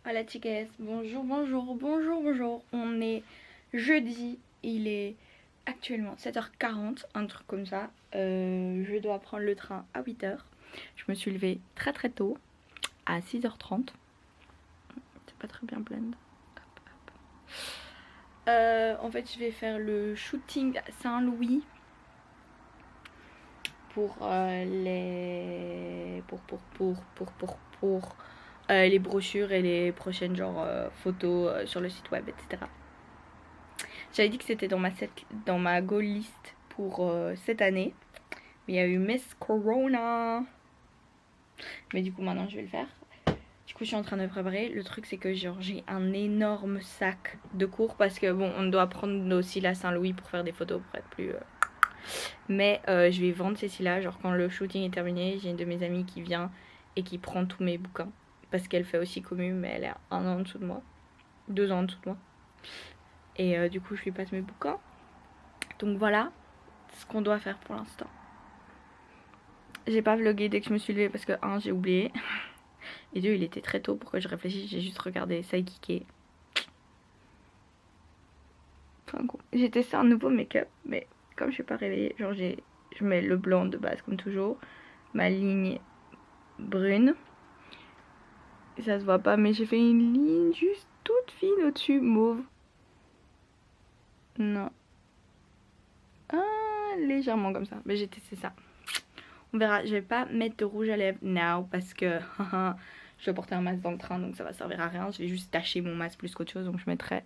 Voilà chicas, bonjour, bonjour, bonjour, bonjour. On est jeudi, il est actuellement 7h40, un truc comme ça. Je dois prendre le train à 8h. Je me suis levée très très tôt, à 6h30. C'est pas très bien blend. En fait je vais faire le shooting à Saint-Louis pour les brochures et les prochaines genre photos sur le site web, etc. J'avais dit que c'était dans ma goal list pour cette année. Mais il y a eu Miss Corona. Mais du coup maintenant je vais le faire. Du coup je suis en train de préparer. Le truc c'est que genre j'ai un énorme sac de cours. Parce que bon on doit prendre aussi la Saint-Louis pour faire des photos pour être plus... Mais je vais vendre ceci-là. Genre quand le shooting est terminé, j'ai une de mes amies qui vient et qui prend tous mes bouquins. Parce qu'elle fait aussi commu mais elle est 1 an en dessous de moi. 2 ans en dessous de moi. Et du coup je lui passe mes bouquins. Donc voilà ce qu'on doit faire pour l'instant. J'ai pas vlogué dès que je me suis levée parce que 1 j'ai oublié. Et 2 il était très tôt pour que je réfléchisse. J'ai juste regardé Saikike. Enfin, j'ai testé un nouveau make-up. Mais comme je suis pas réveillée, genre je mets le blanc de base comme toujours. Ma ligne brune. Et ça se voit pas mais j'ai fait une ligne juste toute fine au-dessus mauve. Non. Ah, légèrement comme ça. Mais j'ai testé ça. On verra, je vais pas mettre de rouge à lèvres now parce que je vais porter un masque dans le train donc ça va servir à rien. Je vais juste tacher mon masque plus qu'autre chose donc je mettrai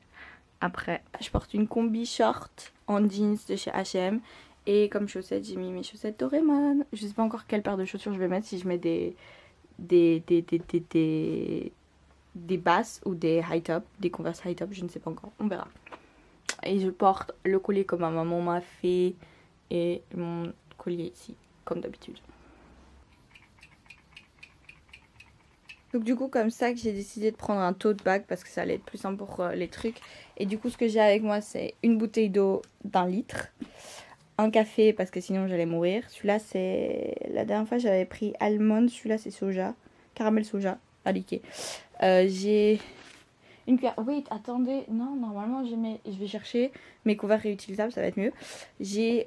après. Je porte une combi short en jeans de chez H&M et comme chaussettes j'ai mis mes chaussettes Doraemon. Je sais pas encore quelle paire de chaussures je vais mettre, si je mets des basses ou des high top, des Converse high top, je ne sais pas encore, on verra. Et je porte le collier que ma maman m'a fait et mon collier ici comme d'habitude. Donc du coup comme ça que j'ai décidé de prendre un tote bag parce que ça allait être plus simple pour les trucs. Et du coup ce que j'ai avec moi c'est une bouteille d'eau d'1 litre, un café parce que sinon j'allais mourir. Celui-là c'est... La dernière fois j'avais pris almond, celui-là c'est soja, caramel soja à liquer. J'ai une cuillère... Wait, attendez, non normalement j'ai mes... Je vais chercher mes couverts réutilisables, ça va être mieux. J'ai...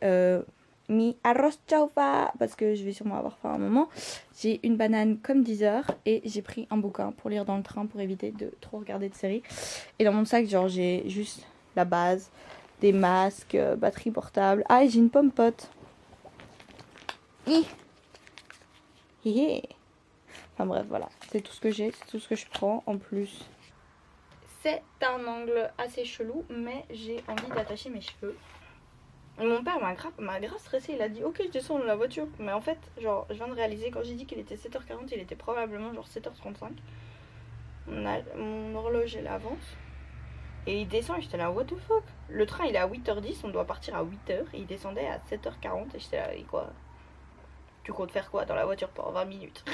mis arroz chaufa parce que je vais sûrement avoir faim à un moment. J'ai une banane comme 10 heures et j'ai pris un bouquin pour lire dans le train pour éviter de trop regarder de séries. Et dans mon sac, genre j'ai juste la base, des masques, batterie portable. Ah, et j'ai une pomme pote. Enfin bref, voilà, c'est tout ce que j'ai, c'est tout ce que je prends en plus. C'est un angle assez chelou, mais j'ai envie d'attacher mes cheveux. Mon père m'a grave stressé, il a dit ok je descends de la voiture. Mais en fait genre je viens de réaliser quand j'ai dit qu'il était 7h40 il était probablement genre 7h35. Mon horloge elle avance. Et il descend et j'étais là what the fuck. Le train il est à 8h10, on doit partir à 8h. Et il descendait à 7h40 et j'étais là et quoi. Tu comptes faire quoi dans la voiture pendant 20 minutes?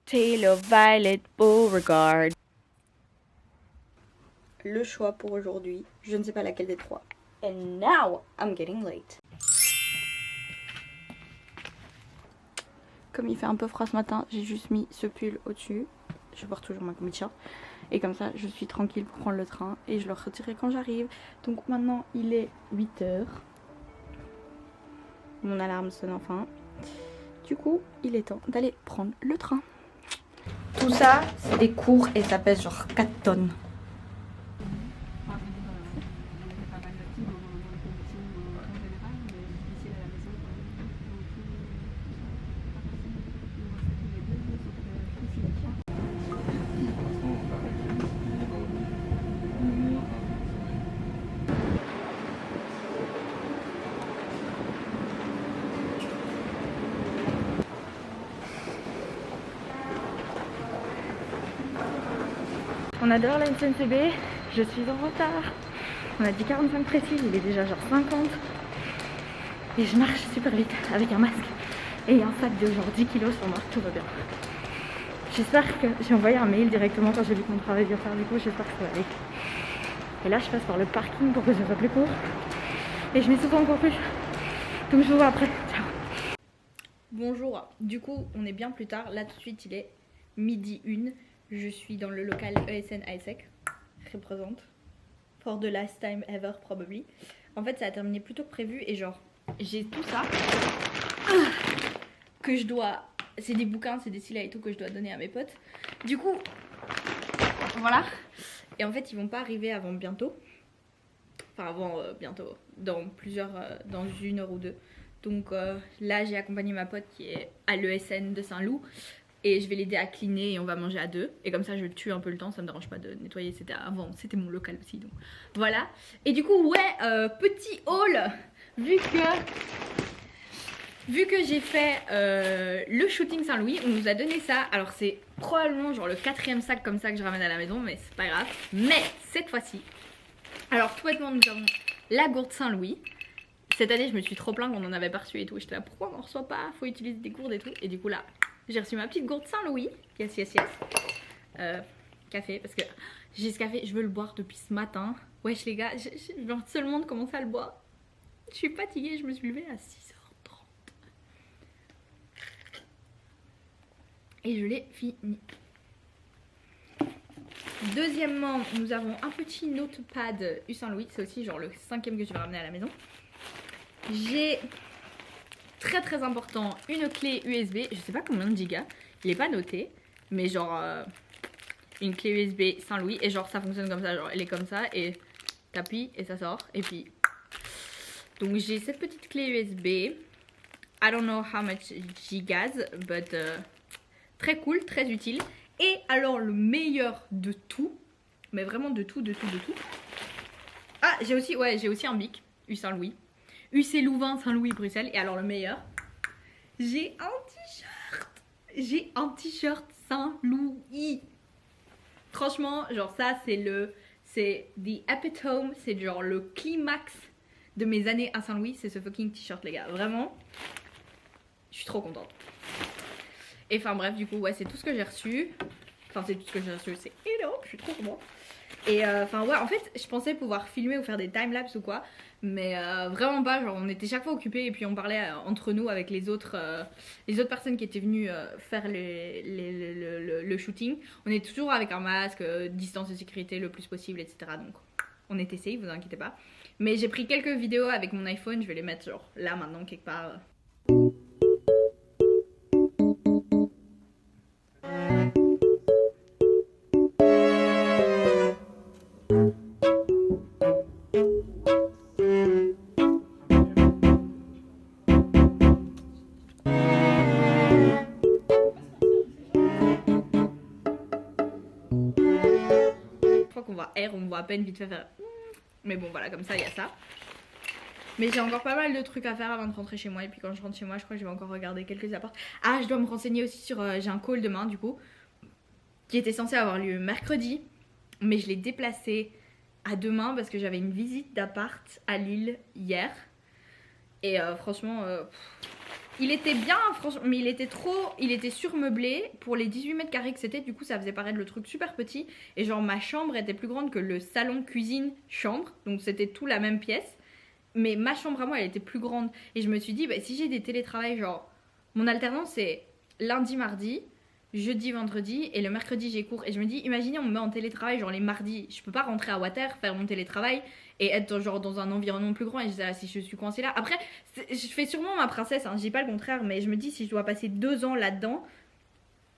Taylor Violet Beauregard. Le choix pour aujourd'hui, je ne sais pas laquelle des trois. And now I'm getting late. Comme il fait un peu froid ce matin, j'ai juste mis ce pull au-dessus. Je porte toujours ma combi short. Et comme ça, je suis tranquille pour prendre le train et je le retirerai quand j'arrive. Donc maintenant, il est 8h. Mon alarme sonne enfin. Du coup, il est temps d'aller prendre le train. Tout ça, c'est des cours et ça pèse genre 4 tonnes. On a dehors la SNCB, je suis en retard. On a dit 45 précis, il est déjà genre 50. Et je marche super vite avec un masque et un sac de genre 10 kilos sur moi, tout va bien. J'espère que j'ai envoyé un mail directement quand j'ai vu que mon travail vient faire, du coup j'espère que ça va aller. Et là je passe par le parking pour que ce soit plus court. Et je m'essouffle encore plus. Donc je vous vois après. Ciao. Bonjour, du coup on est bien plus tard. Là tout de suite il est midi 1. Je suis dans le local ESN ISEC. Représente. For the last time ever probably. En fait ça a terminé plus tôt que prévu et genre j'ai tout ça que je dois... C'est des bouquins, c'est des stylos et tout que je dois donner à mes potes. Du coup, voilà. Et en fait ils vont pas arriver avant bientôt. Enfin avant bientôt, dans dans 1 heure ou 2. Donc là j'ai accompagné ma pote qui est à l'ESN de Saint-Loup. Et je vais l'aider à cleaner et on va manger à 2. Et comme ça je tue un peu le temps, ça me dérange pas de nettoyer. C'était mon local aussi, donc voilà. Et du coup ouais, petit haul. Vu que j'ai fait le shooting Saint-Louis, on nous a donné ça. Alors c'est probablement genre le 4e sac comme ça que je ramène à la maison, mais c'est pas grave. Mais cette fois-ci, alors tout bêtement nous avons la gourde Saint-Louis. Cette année je me suis trop plaint qu'on en avait pas reçu et tout. J'étais là pourquoi on en reçoit pas, faut utiliser des gourdes et tout. Et du coup là j'ai reçu ma petite gourde Saint-Louis. Yes yes yes. Café parce que j'ai ce café, je veux le boire depuis ce matin. Wesh les gars, je viens seulement de commencer à le boire. Je suis fatiguée, je me suis levée à 6h30. Et je l'ai fini. Deuxièmement, nous avons un petit notepad U Saint-Louis. C'est aussi genre le 5e que je vais ramener à la maison. J'ai, très très important, une clé USB. Je sais pas combien de gigas. Il est pas noté. Mais genre une clé USB Saint-Louis. Et genre ça fonctionne comme ça. Genre elle est comme ça. Et t'appuies et ça sort. Et puis... Donc j'ai cette petite clé USB. I don't know how much gigas. But... très cool, très utile. Et alors le meilleur de tout, mais vraiment de tout. Ah j'ai aussi un bic, U Saint-Louis. UC Louvain Saint-Louis Bruxelles. Et alors le meilleur, j'ai un t-shirt. J'ai un t-shirt Saint-Louis. Franchement, genre ça c'est the epitome, c'est genre le climax de mes années à Saint-Louis. C'est ce fucking t-shirt les gars, vraiment. Je suis trop contente. Et enfin bref, du coup, ouais, c'est tout ce que j'ai reçu. Enfin, c'est tout ce que j'ai reçu, c'est énorme, je suis trop contente. Et enfin, ouais, en fait, je pensais pouvoir filmer ou faire des timelapses ou quoi. Mais vraiment pas, genre, on était chaque fois occupés et puis on parlait entre nous avec les autres personnes qui étaient venues faire le shooting. On est toujours avec un masque, distance de sécurité le plus possible, etc. Donc, on était safe, vous inquiétez pas. Mais j'ai pris quelques vidéos avec mon iPhone, je vais les mettre genre là maintenant, quelque part. On voit à peine vite fait faire. Mais bon voilà, comme ça il y a ça. Mais j'ai encore pas mal de trucs à faire avant de rentrer chez moi. Et puis quand je rentre chez moi, je crois que je vais encore regarder quelques apports. Ah, je dois me renseigner aussi sur... j'ai un call demain du coup, qui était censé avoir lieu mercredi. Mais je l'ai déplacé à demain parce que j'avais une visite d'appart à Lille hier. Et franchement... il était bien, franchement, mais il était surmeublé pour les 18 mètres carrés que c'était. Du coup, ça faisait paraître le truc super petit. Et genre, ma chambre était plus grande que le salon, cuisine, chambre. Donc, c'était tout la même pièce. Mais ma chambre à moi, elle était plus grande. Et je me suis dit, bah, si j'ai des télétravails, genre, mon alternance, c'est lundi, mardi, jeudi, vendredi. Et le mercredi, j'ai cours. Et je me dis, imaginez, on me met en télétravail, genre les mardis. Je peux pas rentrer à Water, faire mon télétravail et être genre dans un environnement plus grand. Et je disais, ah, si je suis coincée là. Après, je fais sûrement ma princesse, hein, je dis pas le contraire, mais je me dis, si je dois passer 2 ans là-dedans,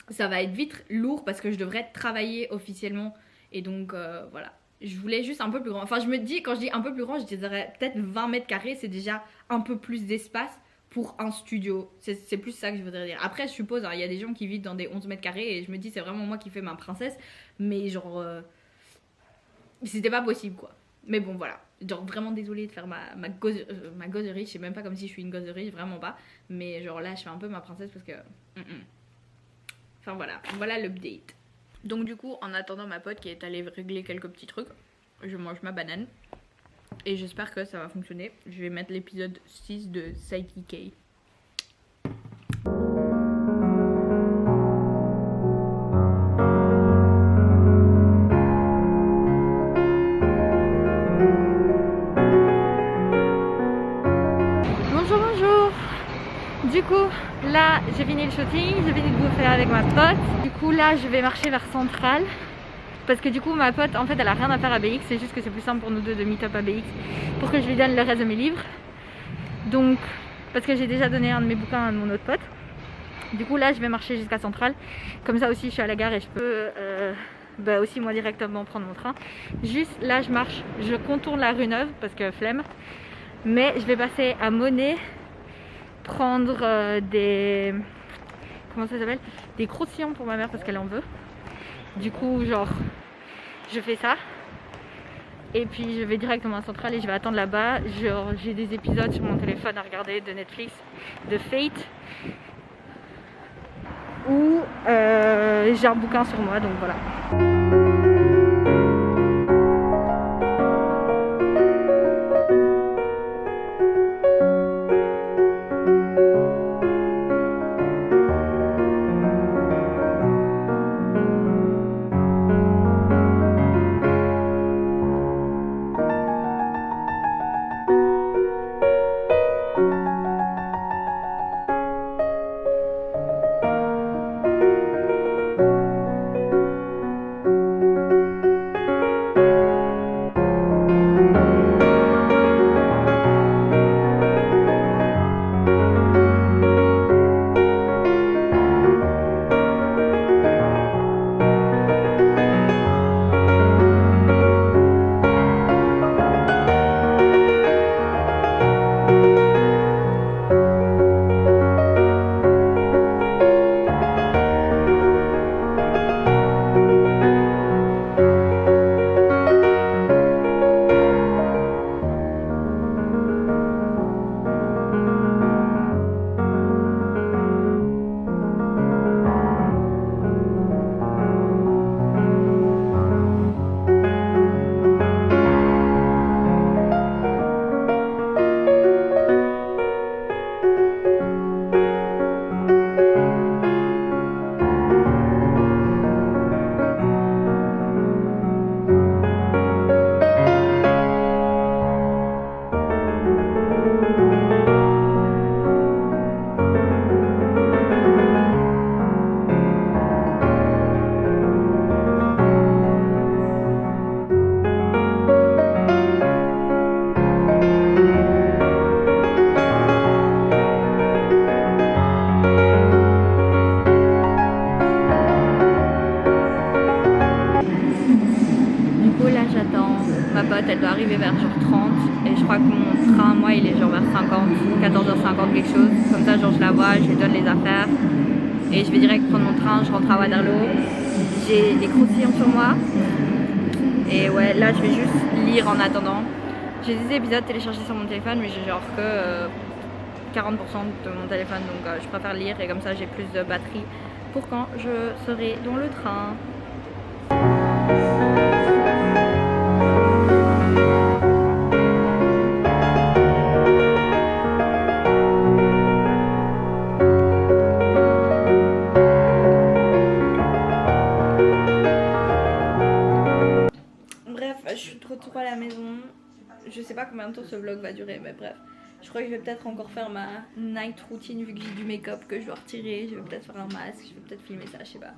ça va être vite lourd parce que je devrais travailler officiellement. Et donc, voilà. Je voulais juste un peu plus grand. Enfin, je me dis, quand je dis un peu plus grand, je dirais peut-être 20 mètres carrés, c'est déjà un peu plus d'espace pour un studio. C'est plus ça que je voudrais dire. Après, je suppose, il y a des gens qui vivent dans des 11 mètres carrés et je me dis, c'est vraiment moi qui fais ma princesse. Mais genre, c'était pas possible, quoi. Mais bon, voilà. Genre, vraiment désolée de faire ma gauzerie. Je sais même pas comme si je suis une gauzerie, vraiment pas. Mais genre là, je fais un peu ma princesse parce que... Enfin, voilà. Voilà l'update. Donc du coup, en attendant ma pote qui est allée régler quelques petits trucs, je mange ma banane. Et j'espère que ça va fonctionner. Je vais mettre l'épisode 6 de Saiki K. Bonjour, bonjour. Du coup, là, j'ai fini le shooting, j'ai fini de bouffer avec ma pote. Du coup, là, je vais marcher vers Centrale. Parce que du coup, ma pote, en fait, elle a rien à faire à BX. C'est juste que c'est plus simple pour nous deux de meet up à BX pour que je lui donne le reste de mes livres. Donc, parce que j'ai déjà donné un de mes bouquins à mon autre pote. Du coup, là, je vais marcher jusqu'à Centrale. Comme ça aussi, je suis à la gare et je peux aussi moi directement prendre mon train. Juste là, je marche, je contourne la rue Neuve parce que flemme. Mais je vais passer à Monet prendre des... Comment ça s'appelle? Des croustillants pour ma mère parce qu'elle en veut. Du coup, genre, je fais ça. Et puis je vais directement à Centrale et je vais attendre là-bas. Genre, j'ai des épisodes sur mon téléphone à regarder de Netflix, de Fate. Ou j'ai un bouquin sur moi, donc voilà. Elle doit arriver vers genre 30 et je crois que mon train, moi, il est genre vers 50, 14h50 quelque chose. Comme ça, genre je la vois, je lui donne les affaires et je vais direct prendre mon train, je rentre à Waterloo. J'ai des croustillants sur moi et ouais, là je vais juste lire en attendant. J'ai des épisodes téléchargés sur mon téléphone mais j'ai genre que 40% de mon téléphone donc je préfère lire et comme ça j'ai plus de batterie pour quand je serai dans le train. Je suis de retour à la maison. Je sais pas combien de temps ce vlog va durer, mais bref. Je crois que je vais peut-être encore faire ma night routine vu que j'ai du make-up que je dois retirer. Je vais peut-être faire un masque, je vais peut-être filmer ça, je sais pas.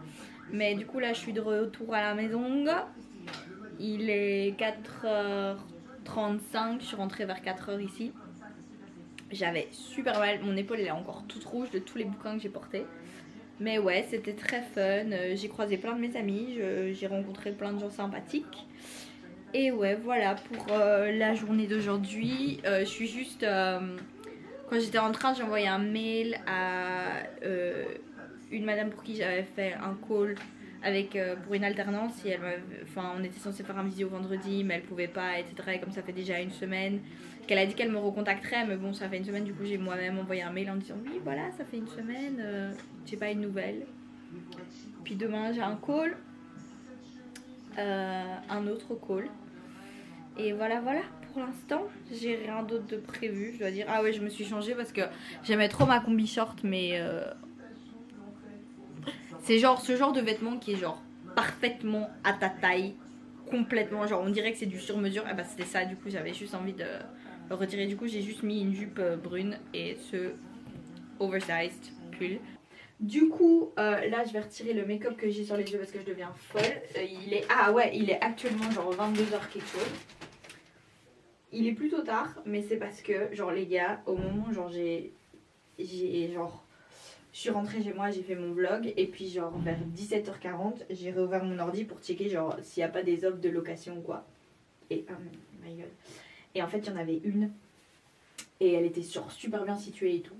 Mais du coup là je suis de retour à la maison. Il est 4h35, je suis rentrée vers 4h ici. J'avais super mal, mon épaule elle est encore toute rouge de tous les bouquins que j'ai portés. Mais ouais, c'était très fun, j'ai croisé plein de mes amis, j'ai rencontré plein de gens sympathiques. Et ouais, voilà pour la journée d'aujourd'hui. Je suis juste... quand j'étais en train, j'ai envoyé un mail à une madame pour qui j'avais fait un call avec, pour une alternance. Et elle on était censé faire un visio vendredi, mais elle pouvait pas, etc. Et comme ça fait déjà une semaine qu'elle a dit qu'elle me recontacterait. Mais bon, ça fait une semaine, du coup j'ai moi-même envoyé un mail en disant oui, voilà, ça fait une semaine, j'ai pas une nouvelle. Puis demain j'ai un call. un autre call. Et voilà pour l'instant j'ai rien d'autre de prévu je dois dire. Ah ouais, je me suis changée parce que j'aimais trop ma combi short, mais c'est genre ce genre de vêtement qui est genre parfaitement à ta taille, complètement, genre on dirait que c'est du sur-mesure. Et bah c'était ça, du coup j'avais juste envie de le retirer. Du coup j'ai juste mis une jupe brune et ce oversized pull. Du coup là je vais retirer le make-up que j'ai sur les yeux parce que je deviens folle. Il est actuellement genre 22h quelque chose. Il est plutôt tard, mais c'est parce que genre les gars, au moment genre j'ai genre je suis rentrée chez moi, j'ai fait mon vlog et puis genre vers 17h40, j'ai réouvert mon ordi pour checker genre s'il n'y a pas des offres de location ou quoi. Et oh my god. Et en fait, il y en avait une et elle était super bien située et tout.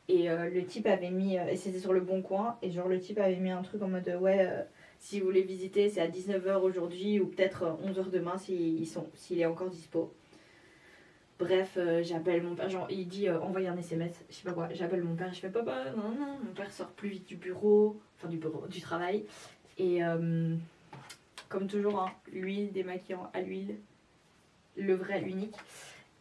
Et le type avait mis et c'était sur le Bon Coin et genre le type avait mis un truc en mode ouais si vous voulez visiter, c'est à 19h aujourd'hui ou peut-être 11h demain s'il est encore dispo. Bref, j'appelle mon père, genre il dit envoyer un SMS, je sais pas quoi, j'appelle mon père, je fais papa, non, non, mon père sort plus vite du bureau, du travail, et comme toujours, hein, l'huile démaquillant à l'huile, le vrai, l'unique,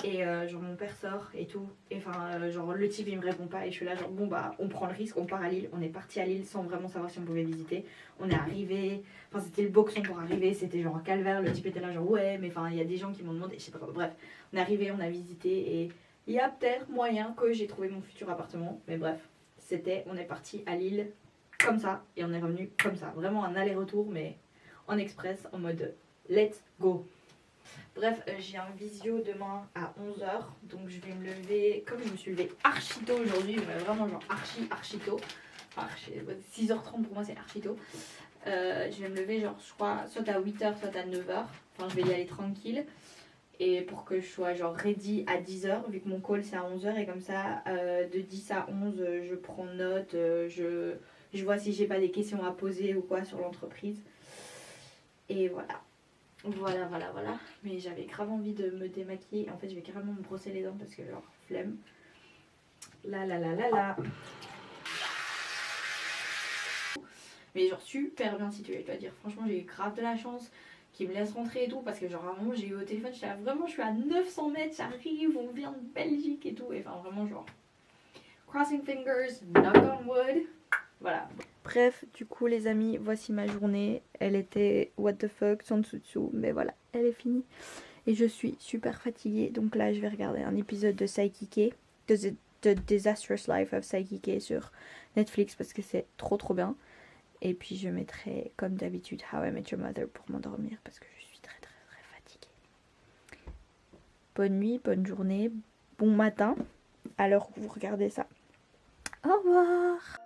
et genre mon père sort et tout, et enfin genre le type il me répond pas, et je suis là genre bon bah on prend le risque, on part à Lille, on est parti à Lille sans vraiment savoir si on pouvait visiter, on est arrivé, enfin c'était le boxon pour arriver, c'était genre un calvaire, le type était là genre ouais mais enfin il y a des gens qui m'ont demandé, je sais pas quoi, bref, on est arrivé, on a visité et il y a peut-être moyen que j'ai trouvé mon futur appartement, mais bref, on est parti à Lille comme ça et on est revenu comme ça, vraiment un aller-retour mais en express en mode let's go. Bref, j'ai un visio demain à 11h, donc je vais me lever, comme je me suis levée archi tôt aujourd'hui, mais vraiment genre archi tôt, enfin 6h30 pour moi c'est archi tôt, je vais me lever genre je crois soit à 8h soit à 9h, enfin je vais y aller tranquille, et pour que je sois genre ready à 10h, vu que mon call c'est à 11h, et comme ça de 10 à 11 je prends note, je vois si j'ai pas des questions à poser ou quoi sur l'entreprise, et voilà. Voilà. Mais j'avais grave envie de me démaquiller. En fait, je vais carrément me brosser les dents parce que, genre, flemme. Là. Mais, genre, super bien situé, je dois dire. Franchement, j'ai eu grave de la chance qu'ils me laissent rentrer et tout. Parce que, genre, à un moment, j'ai eu au téléphone, j'étais là, vraiment, je suis à 900 mètres, j'arrive, on vient de Belgique et tout. Et enfin, vraiment, genre, crossing fingers, knock on wood. Voilà. Bref, du coup les amis, voici ma journée. Elle était what the fuck, sans dessous, mais voilà, elle est finie. Et je suis super fatiguée, donc là je vais regarder un épisode de Saikike, The Disastrous Life of Saikike sur Netflix parce que c'est trop bien. Et puis je mettrai comme d'habitude How I Met Your Mother pour m'endormir parce que je suis très fatiguée. Bonne nuit, bonne journée, bon matin, alors que vous regardez ça. Au revoir.